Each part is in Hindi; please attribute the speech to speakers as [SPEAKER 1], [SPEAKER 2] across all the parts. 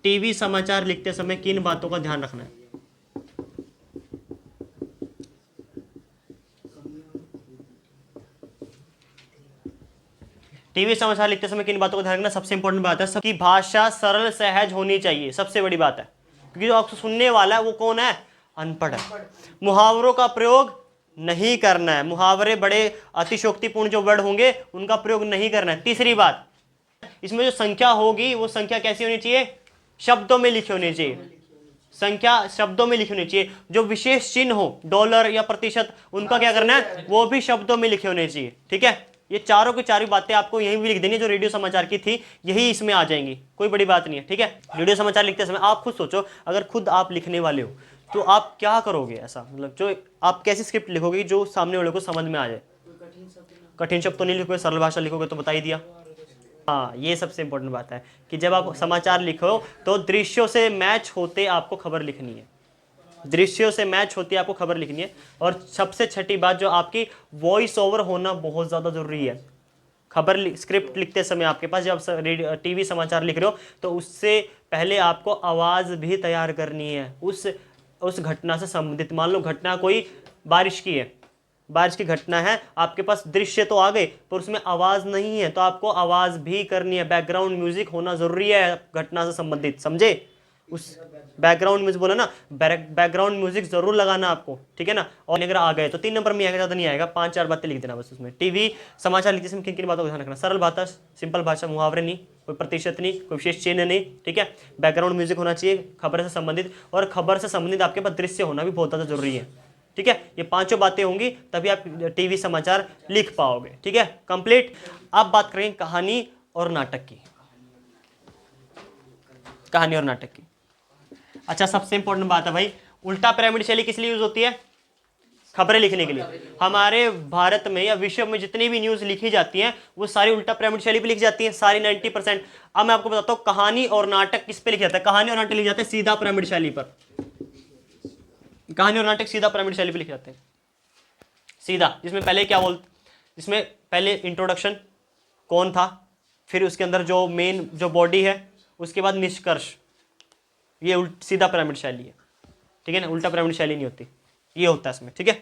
[SPEAKER 1] टीवी समाचार लिखते समय किन बातों का ध्यान रखना है? टीवी समाचार लिखते समय किन बातों का ध्यान रखना? सबसे इंपॉर्टेंट बात है सबकी भाषा सरल सहज होनी चाहिए, सबसे बड़ी बात है, क्योंकि जो आपको सुनने वाला है वो कौन है? अनपढ़ है। मुहावरों का प्रयोग नहीं करना है, मुहावरे बड़े अतिशोक्तिपूर्ण जो वर्ड होंगे उनका प्रयोग नहीं करना है। तीसरी बात, इसमें जो संख्या होगी वो संख्या कैसी होनी चाहिए? शब्दों में लिखी होनी चाहिए, संख्या शब्दों में लिखी होनी चाहिए। जो विशेष चिन्ह हो, डॉलर या प्रतिशत, उनका क्या करना है? वो भी शब्दों में लिखे होने चाहिए। ठीक है, ये चारों की चारों बातें आपको यहीं भी लिख देनी है, जो रेडियो समाचार की थी यही इसमें आ जाएंगी, कोई बड़ी बात नहीं है। ठीक है, रेडियो समाचार लिखते समय आप खुद सोचो, अगर खुद आप लिखने वाले हो तो आप क्या करोगे? ऐसा मतलब जो आप कैसी स्क्रिप्ट लिखोगे जो सामने वाले को समझ में आ जाए? कठिन शब्द तो नहीं लिखोगे, सरल भाषा लिखोगे, तो बता ही दिया। हाँ, ये सबसे इंपॉर्टेंट बात है कि जब आप समाचार लिखो तो दृश्यों से मैच होते आपको खबर लिखनी है, दृश्यों से मैच होती आपको खबर लिखनी है। और सबसे छठी बात, जो आपकी वॉइस ओवर होना बहुत ज़्यादा ज़रूरी है। खबर स्क्रिप्ट लिखते समय आपके पास, जब आप टीवी समाचार लिख रहे हो तो उससे पहले आपको आवाज़ भी तैयार करनी है उस घटना से संबंधित। मान लो घटना कोई बारिश की है, बारिश की घटना है, आपके पास दृश्य तो आ गए पर उसमें आवाज़ नहीं है, तो आपको आवाज़ भी करनी है, बैकग्राउंड म्यूजिक होना ज़रूरी है घटना से संबंधित, समझे? उस बैकग्राउंड म्यूजिक बोला ना, बैकग्राउंड म्यूजिक जरूर लगाना आपको, ठीक है ना। और अगर आ गए तो 3 नंबर में आएगा, ज़्यादा नहीं आएगा, 5-4 बातें लिख देना बस उसमें। टीवी समाचार लिखते समय किन किन बातों का ध्यान रखना? सरल भाषा, सिंपल भाषा, मुहावरे नहीं, कोई प्रतिशत नहीं, कोई विशेष चिन्ह नहीं, ठीक है। बैकग्राउंड म्यूजिक होना चाहिए खबर से संबंधित, और खबर से संबंधित आपके पास दृश्य होना भी बहुत ज़्यादा जरूरी है, ठीक है। ये 5 बातें होंगी तभी आप टीवी समाचार लिख पाओगे, ठीक है। कंप्लीट। अब बात करेंगे कहानी और नाटक की, कहानी और नाटक की। अच्छा, सबसे इंपॉर्टेंट बात है भाई, उल्टा पिरामिड शैली किस लिए यूज होती है? खबरें लिखने के लिए। हमारे भारत में या विश्व में जितनी भी न्यूज लिखी जाती हैं वो सारी उल्टा पिरामिड शैली पे लिखी जाती है, सारी 90%। अब मैं आपको बताता हूँ कहानी और नाटक किस पे लिखा जाता है। कहानी और नाटक लिखे जाते हैं सीधा पिरामिड शैली पर, कहानी और नाटक सीधा पिरामिड शैली पे लिखे जाते हैं, सीधा। जिसमें पहले क्या जिसमें पहले इंट्रोडक्शन कौन था, फिर उसके अंदर जो मेन जो बॉडी है, उसके बाद निष्कर्ष, ये सीधा पिरामिड शैली है, ठीक है ना। उल्टा पिरामिड शैली नहीं होती, ये होता है इसमें, ठीक है,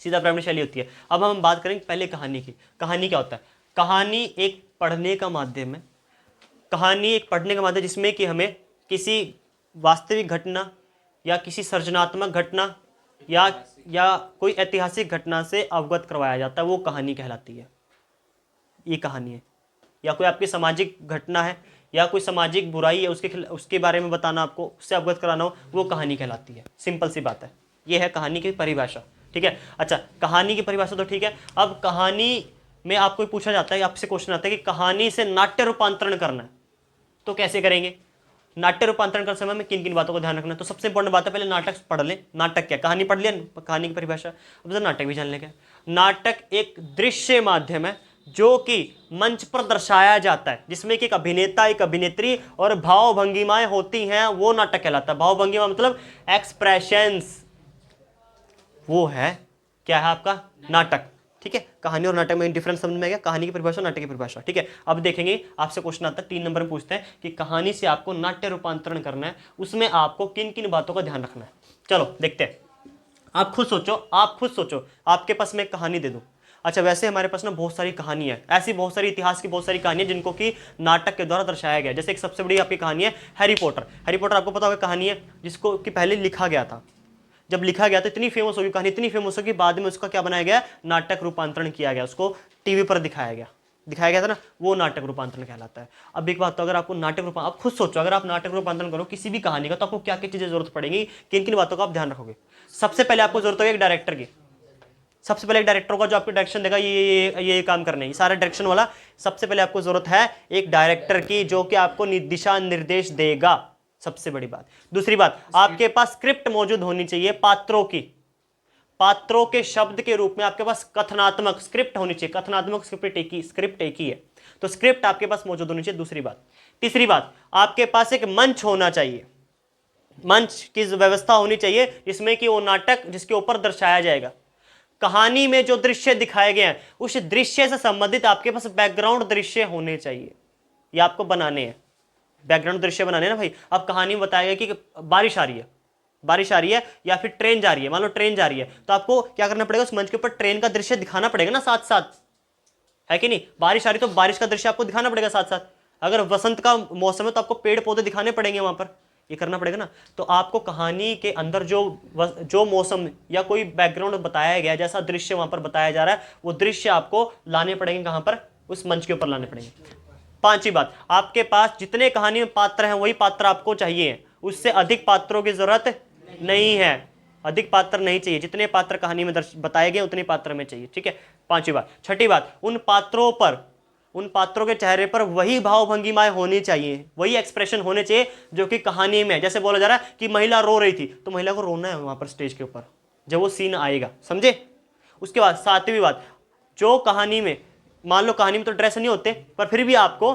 [SPEAKER 1] सीधा पिरामिड शैली होती है। अब हम बात करेंगे पहले कहानी की। कहानी क्या होता है? कहानी एक पढ़ने का माध्यम है, कहानी एक पढ़ने का माध्यम जिसमें कि हमें किसी वास्तविक घटना या किसी सृजनात्मक घटना या कोई ऐतिहासिक घटना से अवगत करवाया जाता है, वो कहानी कहलाती है, ये कहानी है। या कोई आपकी सामाजिक घटना है या कोई सामाजिक बुराई है, उसके बारे में बताना, आपको उससे अवगत कराना हो, वो कहानी कहलाती है। सिंपल सी बात है, ये है कहानी की परिभाषा, ठीक है। अच्छा, कहानी की परिभाषा तो ठीक है। अब कहानी में आपको पूछा जाता है, आपसे क्वेश्चन आता है कि कहानी से नाट्य रूपांतरण करना है तो कैसे करेंगे? नाट्य रूपांतरण करते समय में किन किन बातों को ध्यान रखना है? तो सबसे इंपॉर्टेंट बात है, पहले नाटक पढ़ लें। नाटक क्या? कहानी पढ़ लिया, कहानी की परिभाषा, अब नाटक भी जान लेंगे। नाटक एक दृश्य माध्यम है जो कि मंच पर दर्शाया जाता है, जिसमें कि एक अभिनेता, एक अभिनेत्री और भाव भंगिमाएं होती हैं, वो नाटक कहलाता है। भाव भंगिमा मतलब एक्सप्रेशंस, वो है क्या है आपका? नाटक, ठीक है। कहानी और नाटक में डिफरेंस समझ में आ गया? कहानी की परिभाषा, नाटक की परिभाषा, ठीक है। अब देखेंगे, आपसे क्वेश्चन आता है 3 नंबर में पूछते हैं कि कहानी से आपको नाट्य रूपांतरण करना है, उसमें आपको किन किन बातों का ध्यान रखना है। चलो देखते हैं, आप खुद सोचो, आप खुद सोचो। आपके पास मैं एक कहानी दे दूं। अच्छा, वैसे हमारे पास ना बहुत सारी कहानी है, ऐसी बहुत सारी इतिहास की बहुत सारी कहानी है जिनको कि नाटक के द्वारा दर्शाया गया। जैसे एक सबसे बड़ी आपकी कहानी है हैरी पॉटर। हैरी पॉटर आपको पता होगा कहानी है जिसको कि पहले लिखा गया था। जब लिखा गया तो इतनी फेमस होगी कहानी, इतनी फेमस होगी, बाद में उसका क्या बनाया गया? नाटक रूपांतरण किया गया, उसको टीवी पर दिखाया गया था ना, वो नाटक रूपांतरण कहलाता है। अब एक बात, तो अगर आपको नाटक रूपांतरण, आप खुद सोचो, अगर आप नाटक रूपांतरण करो किसी भी कहानी का तो आपको क्या क्या चीजें जरूरत पड़ेगी, किन किन बातों का आप ध्यान रखोगे? सबसे पहले आपको जरूरत होगी एक डायरेक्टर की। सबसे पहले एक डायरेक्टर होगा जो आपको डायरेक्शन देगा, ये काम करने, ये सारा डायरेक्शन वाला। सबसे पहले आपको जरूरत है एक डायरेक्टर की जो कि आपको दिशा निर्देश देगा, सबसे बड़ी बात। दूसरी बात, आपके पास स्क्रिप्ट मौजूद होनी चाहिए पात्रों की, पात्रों के शब्द के रूप में आपके पास कथनात्मक स्क्रिप्ट होनी चाहिए। कथनात्मक स्क्रिप्ट एक ही है, तो स्क्रिप्ट आपके पास मौजूद होनी चाहिए, दूसरी बात। तीसरी बात, आपके पास एक मंच होना चाहिए, मंच की व्यवस्था होनी चाहिए जिसमें कि वो नाटक जिसके ऊपर दर्शाया जाएगा। कहानी में जो दृश्य दिखाए गए हैं उस दृश्य से संबंधित आपके पास बैकग्राउंड दृश्य होने चाहिए, ये आपको बनाने हैं, बैकग्राउंड दृश्य बनाने ना भाई। अब कहानी में बताया गया कि बारिश आ रही है, बारिश आ रही है या फिर ट्रेन जा रही है, मान लो ट्रेन जा रही है, तो आपको क्या करना पड़ेगा, उस मंच के ऊपर ट्रेन का दृश्य दिखाना पड़ेगा ना साथ साथ, है कि नहीं। बारिश आ रही तो बारिश का दृश्य आपको दिखाना पड़ेगा साथ साथ। अगर वसंत का मौसम है तो आपको पेड़ पौधे दिखाने पड़ेंगे वहां पर, ये करना पड़ेगा ना। तो आपको कहानी के अंदर जो मौसम या कोई बैकग्राउंड बताया गया, जैसा दृश्य वहां पर बताया जा रहा है, वो दृश्य आपको लाने पड़ेंगे कहां पर, उस मंच के ऊपर लाने पड़ेंगे। पांचवी बात, आपके पास जितने कहानी में पात्र हैं वही पात्र आपको चाहिए, उससे अधिक पात्रों की जरूरत नहीं है, अधिक पात्र नहीं चाहिए, जितने पात्र कहानी में बताए गए उतने पात्र में चाहिए, ठीक है। पांचवी बात। छठी बात, उन पात्रों के चेहरे पर वही भाव भंगिमाएं होनी चाहिए, वही एक्सप्रेशन होने चाहिए जो कि कहानी में, जैसे बोला जा रहा है कि महिला रो रही थी, तो महिला को रोना है वहां पर स्टेज के ऊपर जब वो सीन आएगा, समझे। उसके बाद सातवीं बात, जो कहानी में, मान लो कहानी में तो ड्रेस नहीं होते, पर फिर भी आपको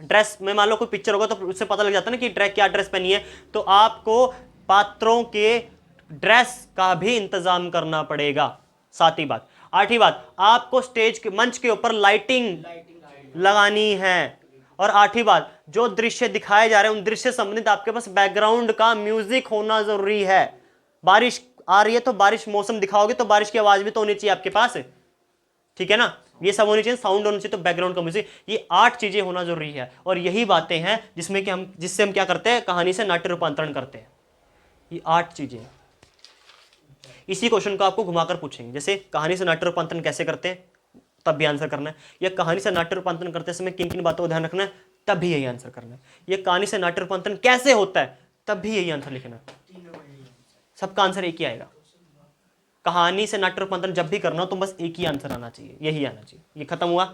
[SPEAKER 1] ड्रेस में, मान लो कोई पिक्चर होगा तो उससे पता लग जाता है ना कि क्या ड्रेस पहनी है, तो आपको पात्रों के ड्रेस का भी इंतजाम करना पड़ेगा, सातवीं बात। आठवीं बात, आपको स्टेज के मंच के ऊपर लाइटिंग लगानी है। और आठवीं बात, जो दृश्य दिखाए जा रहे हैं उन दृश्य संबंधित आपके पास बैकग्राउंड का म्यूजिक होना जरूरी है। बारिश आ रही है तो बारिश मौसम दिखाओगे तो बारिश की आवाज भी तो होनी चाहिए आपके पास, ठीक है ना, ये सब होनी चाहिए, साउंड होना चाहिए, तो बैकग्राउंड का म्यूजिक, ये 8 चीजें होना जरूरी है। और यही बातें हैं जिससे हम क्या करते हैं, कहानी से नाट्य रूपांतरण करते हैं, ये 8 चीजें। इसी क्वेश्चन को आपको घुमाकर पूछेंगे, जैसे कहानी से नाट्य रूपांतरण कैसे करते हैं, तब भी आंसर करना है। या कहानी से नाट्य रूपांतरण करते समय किन किन बातों को ध्यान रखना है, तब भी यही आंसर करना है। ये कहानी से नाट्य रूपांतरण कैसे होता है, तब भी यही आंसर लिखना है। सबका आंसर एक ही आएगा। कहानी से नाट्य रूपांतरण जब भी करना हो तो बस एक ही आंसर आना चाहिए, यही आना चाहिए। ये खत्म हुआ।